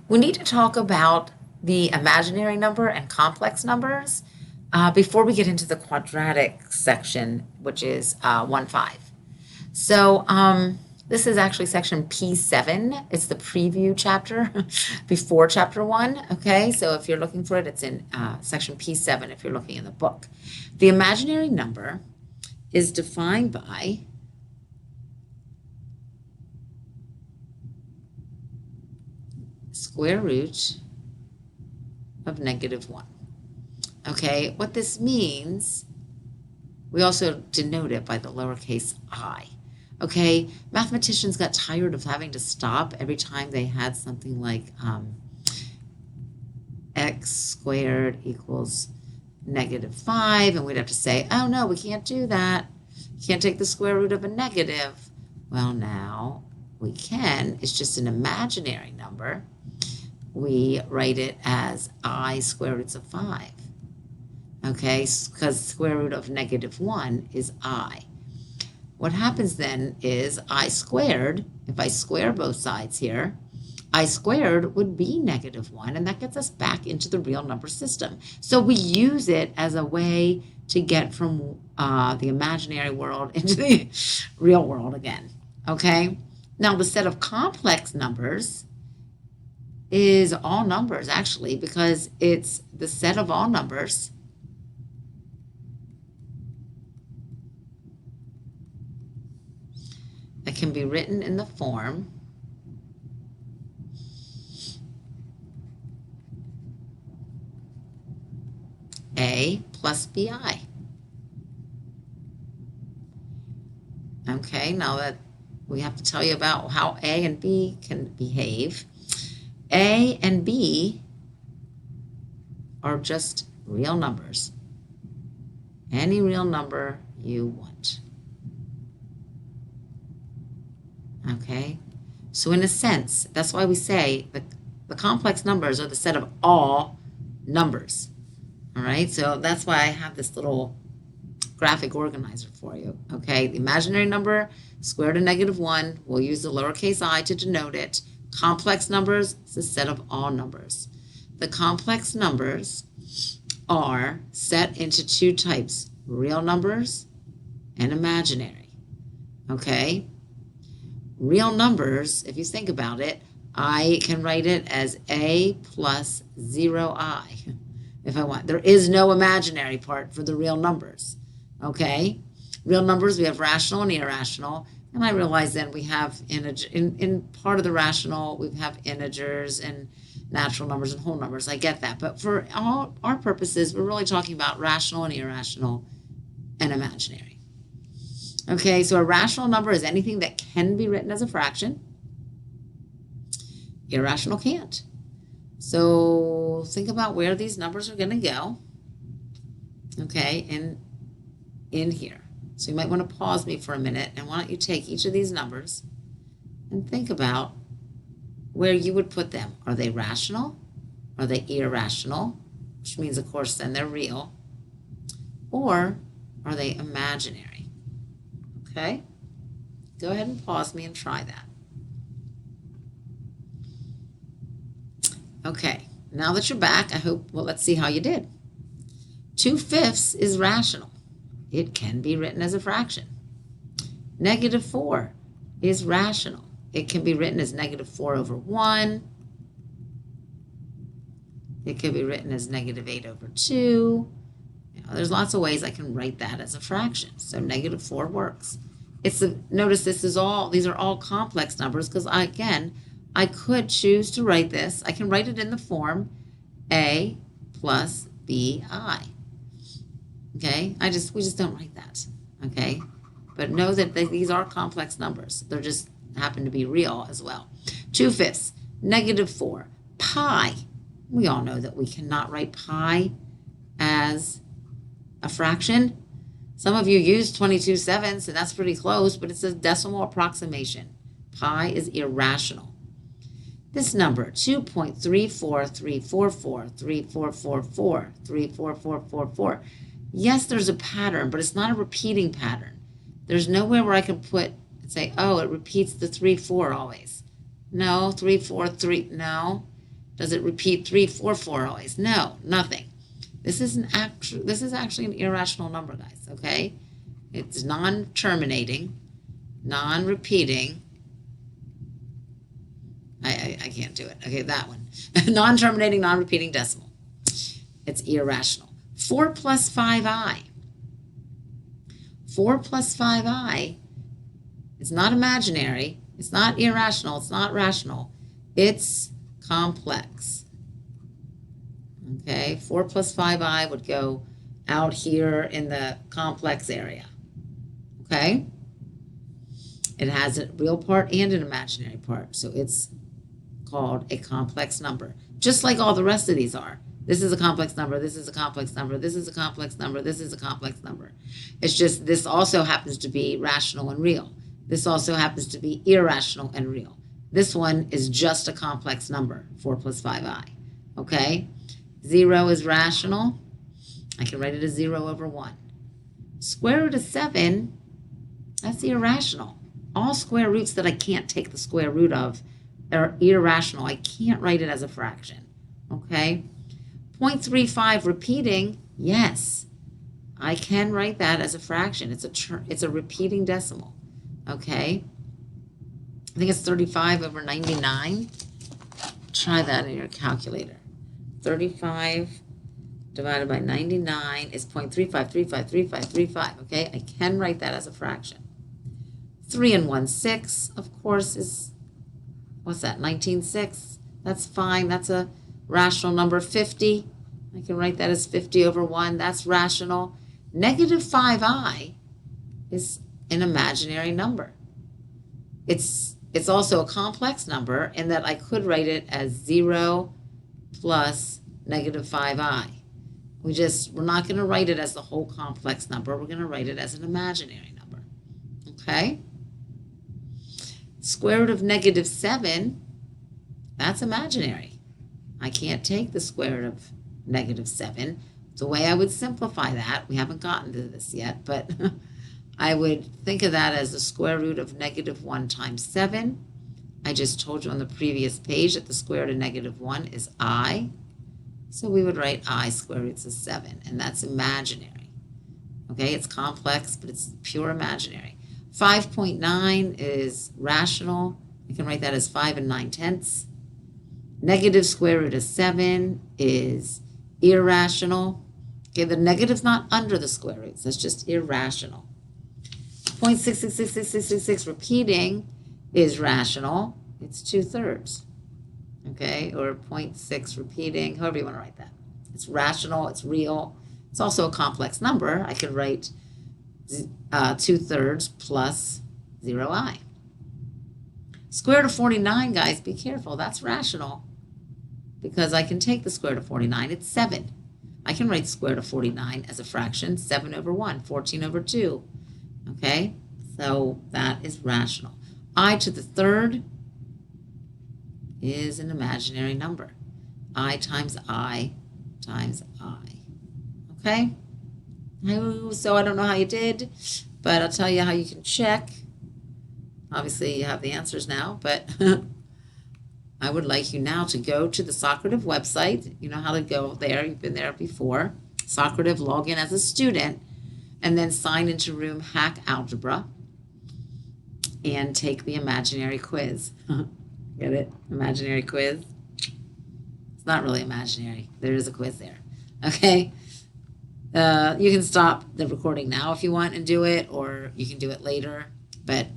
We need to talk about the imaginary number and complex numbers before we get into the quadratic section, which is 1, 5. So this is actually section P7. It's the preview chapter before chapter 1. Okay, so if you're looking for it, it's in section P7 if you're looking in the book. The imaginary number is defined by square root of -1. Okay, what this means, we also denote it by the lowercase I. Okay, mathematicians got tired of having to stop every time they had something like x squared equals -5, and we'd have to say, oh no, we can't do that. You can't take the square root of a negative. Well, now we can. It's just an imaginary number. We write it as I square roots of 5. Okay, because square root of -1 is I. What happens then is I squared, if I square both sides here, I squared would be -1, and that gets us back into the real number system. So we use it as a way to get from the imaginary world into the real world again. Okay, now the set of complex numbers is all numbers, actually, because it's the set of all numbers that can be written in the form A plus BI. Okay, now that we have to tell you about how A and B can behave. A and B are just real numbers. Any real number you want. Okay, so in a sense, that's why we say the complex numbers are the set of all numbers. All right, so that's why I have this little graphic organizer for you. Okay, the imaginary number, square root of -1, we'll use the lowercase I to denote it. Complex numbers, it's a set of all numbers. The complex numbers are set into two types, real numbers and imaginary. Okay, real numbers, if you think about it, I can write it as A plus 0I if I want. There is no imaginary part for the real numbers. Okay, real numbers, we have rational and irrational, and I realize then we have in part of the rational, we have integers and natural numbers and whole numbers. I get that, but for all our purposes, we're really talking about rational and irrational and imaginary. Okay, so a rational number is anything that can be written as a fraction. Irrational can't. So think about where these numbers are going to go. Okay, in here. So you might want to pause me for a minute, and why don't you take each of these numbers and think about where you would put them. Are they rational? Are they irrational? Which means, of course, then they're real. Or are they imaginary? Okay? Go ahead and pause me and try that. Okay, now that you're back, I hope, well, let's see how you did. 2/5 is rational. It can be written as a fraction. -4 is rational. It can be written as -4/1. It can be written as -8/2. There's lots of ways I can write that as a fraction. So -4 works. Notice these are all complex numbers because I could choose to write this. I can write it in the form A plus BI. Okay, we just don't write that. Okay, but know that these are complex numbers. They're just happen to be real as well. 2/5, -4, pi. We all know that we cannot write pi as a fraction. Some of you use 22/7, and that's pretty close, but it's a decimal approximation. Pi is irrational. This number, 2.3434434443444. Yes, there's a pattern, but it's not a repeating pattern. There's nowhere where I can put and say, oh, it repeats the 3, 4 always. No, 3, 4, 3, no. Does it repeat 3, 4, 4 always? No, nothing. This is actually an irrational number, guys, okay? It's non-terminating, non-repeating. I can't do it. Okay, that one. Non-terminating, non-repeating decimal. It's irrational. 4 plus 5i. 4 plus 5i, it's not imaginary, it's not irrational, it's not rational, it's complex. Okay, 4 plus 5i would go out here in the complex area. Okay, it has a real part and an imaginary part, so it's called a complex number, just like all the rest of these are. This is a complex number, this is a complex number, this is a complex number, this is a complex number. It's just this also happens to be rational and real. This also happens to be irrational and real. This one is just a complex number, 4 plus 5i. Okay? 0 is rational. I can write it as 0 over 1. Square root of 7, that's irrational. All square roots that I can't take the square root of are irrational. I can't write it as a fraction. Okay? 0.35 repeating, yes, I can write that as a fraction. It's a repeating decimal, okay? I think it's 35 over 99. Try that in your calculator. 35 divided by 99 is 0.35353535, okay? I can write that as a fraction. 3 and 1/6, of course, is, what's that, 19/6? That's fine. That's a rational number. 50, I can write that as 50 over 1. That's rational. Negative 5i is an imaginary number. It's also a complex number in that I could write it as 0 plus negative 5i. We're not going to write it as the whole complex number. We're going to write it as an imaginary number. Okay? Square root of negative 7, that's imaginary. I can't take the square root of negative 7. The way I would simplify that, we haven't gotten to this yet, but I would think of that as the square root of negative 1 times 7. I just told you on the previous page that the square root of negative 1 is I. So we would write I square roots of 7, and that's imaginary. Okay, it's complex, but it's pure imaginary. 5.9 is rational. I can write that as 5 and 9/10. Negative square root of 7 is irrational. Okay, the negative's not under the square roots. That's just irrational. 0.666666 repeating is rational. It's 2/3. Okay, or 0.6 repeating, however you want to write that. It's rational, it's real. It's also a complex number. I could write 2/3 plus 0i. Square root of 49, guys, be careful. That's rational because I can take the square root of 49. It's 7. I can write square root of 49 as a fraction, 7 over 1, 14 over 2. Okay, so that is rational. I to the third is an imaginary number. I times I times I. Okay? So I don't know how you did, but I'll tell you how you can check. Obviously, you have the answers now, but I would like you now to go to the Socrative website. You know how to go there. You've been there before. Socrative, log in as a student, and then sign into Room Hack Algebra and take the imaginary quiz. Get it? Imaginary quiz. It's not really imaginary. There is a quiz there. Okay? You can stop the recording now if you want and do it, or you can do it later. But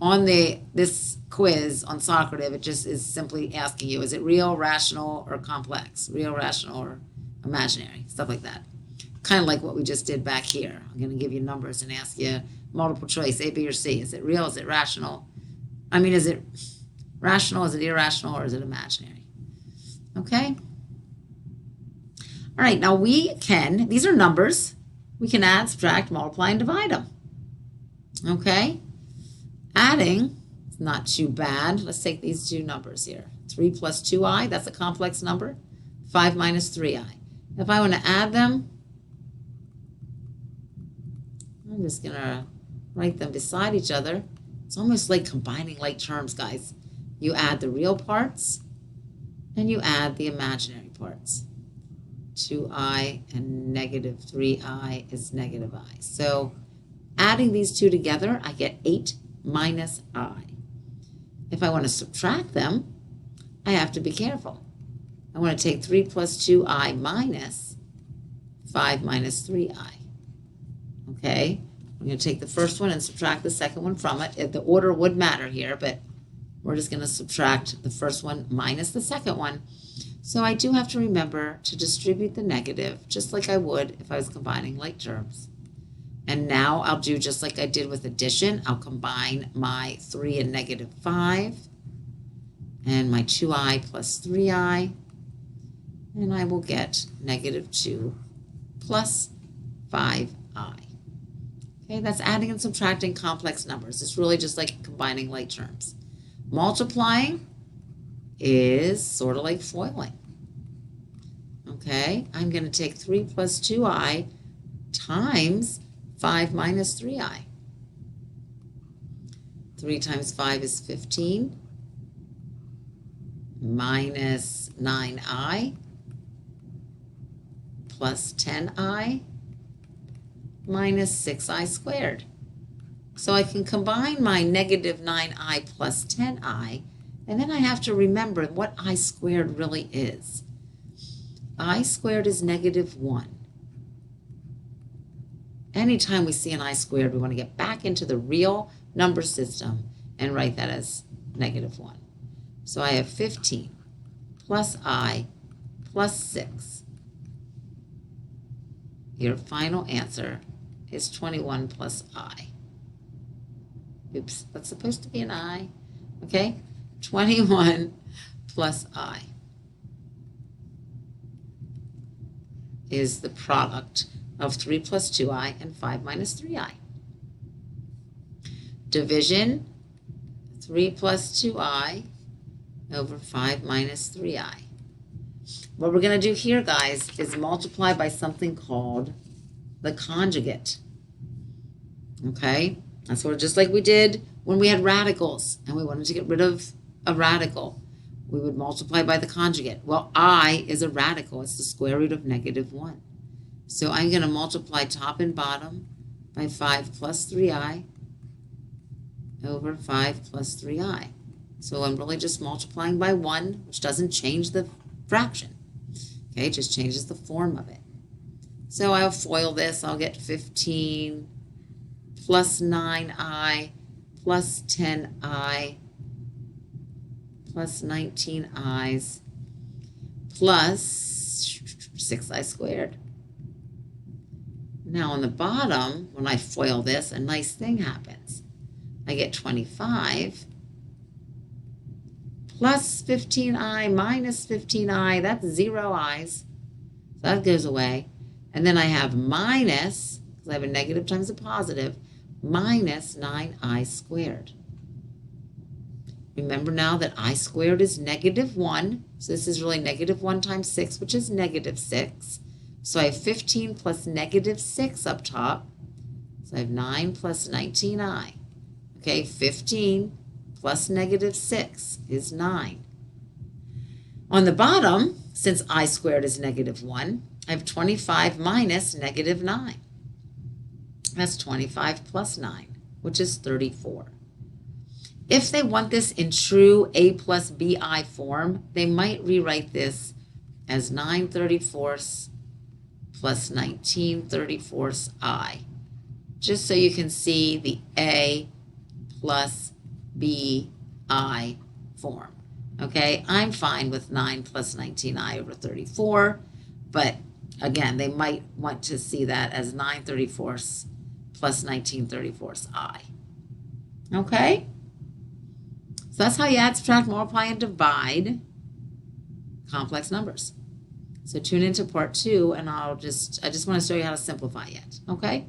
on this quiz on Socrative, it just is simply asking you, is it real, rational, or complex? Real, rational, or imaginary? Stuff like that. Kind of like what we just did back here. I'm going to give you numbers and ask you multiple choice, A, B, or C. Is it real? Is it rational? I mean, is it rational? Is it irrational? Or is it imaginary? Okay? All right, now these are numbers. We can add, subtract, multiply, and divide them. Okay? Adding is not too bad. Let's take these two numbers here. 3 plus 2i, that's a complex number. 5 minus 3i. If I want to add them, I'm just going to write them beside each other. It's almost like combining like terms, guys. You add the real parts, and you add the imaginary parts. 2i and negative 3i is negative I. So adding these two together, I get 8 minus I. If I want to subtract them, I have to be careful. I want to take 3 plus 2i minus 5 minus 3i. Okay, I'm going to take the first one and subtract the second one from it. The order would matter here, but we're just going to subtract the first one minus the second one. So I do have to remember to distribute the negative just like I would if I was combining like terms. And now I'll do just like I did with addition. I'll combine my 3 and negative 5 and my 2i plus 3i, and I will get negative 2 plus 5i. Okay, that's adding and subtracting complex numbers. It's really just like combining like terms. Multiplying is sort of like FOILing. Okay, I'm going to take 3 plus 2i times 5 minus 3i. 3 times 5 is 15 minus 9i plus 10i minus 6i squared. So I can combine my negative 9i plus 10i, and then I have to remember what I squared really is. I squared is negative 1. Anytime we see an I squared, we want to get back into the real number system and write that as negative 1. So I have 15 plus I plus 6. Your final answer is 21 plus I. Oops, that's supposed to be an I. Okay, 21 plus I is the product of 3 plus 2i and 5 minus 3i. Division, 3 plus 2i over 5 minus 3i. What we're going to do here, guys, is multiply by something called the conjugate. Okay? That's sort of just like we did when we had radicals and we wanted to get rid of a radical. We would multiply by the conjugate. Well, I is a radical. It's the square root of negative 1. So I'm going to multiply top and bottom by 5 plus 3i over 5 plus 3i. So I'm really just multiplying by 1, which doesn't change the fraction. Okay, it just changes the form of it. So I'll FOIL this. I'll get 15 plus 9i plus 10i plus 19i's plus 6i squared. Now on the bottom, when I FOIL this, a nice thing happens. I get 25 plus 15i minus 15i. That's 0 i's. So that goes away. And then I have minus, because I have a negative times a positive, minus 9i squared. Remember now that I squared is negative 1. So this is really negative 1 times 6, which is negative 6. So I have 15 plus negative 6 up top. So I have 9 plus 19i. Okay, 15 plus negative 6 is 9. On the bottom, since I squared is negative 1, I have 25 minus negative 9. That's 25 plus 9, which is 34. If they want this in true A plus BI form, they might rewrite this as 9/34 plus 19/34 I, just so you can see the A plus BI form. Okay, I'm fine with 9 plus 19i over 34, but again, they might want to see that as 9/34 plus 19/34 I. Okay? So that's how you add, subtract, multiply, and divide complex numbers. So tune into part 2, and I just want to show you how to simplify it. Okay?